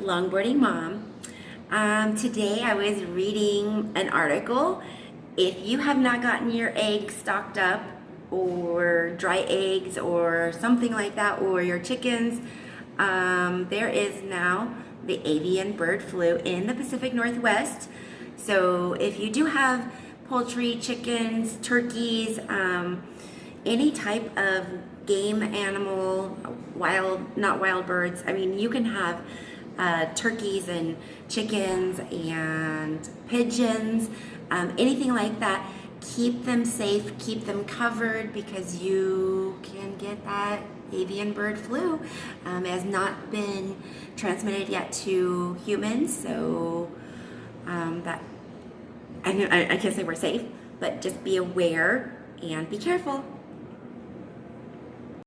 Longboarding Mom. Today I was reading an article. If you have not gotten your eggs stocked up, or dry eggs, or something like that, or your chickens, there is now the avian bird flu in the Pacific Northwest. So if you do have poultry, chickens, turkeys, any type of game animal, not wild birds. I mean, you can have turkeys and chickens and pigeons, anything like that. Keep them safe, keep them covered, because you can get that avian bird flu. It has not been transmitted yet to humans, so that I can't say we're safe, but just be aware and be careful.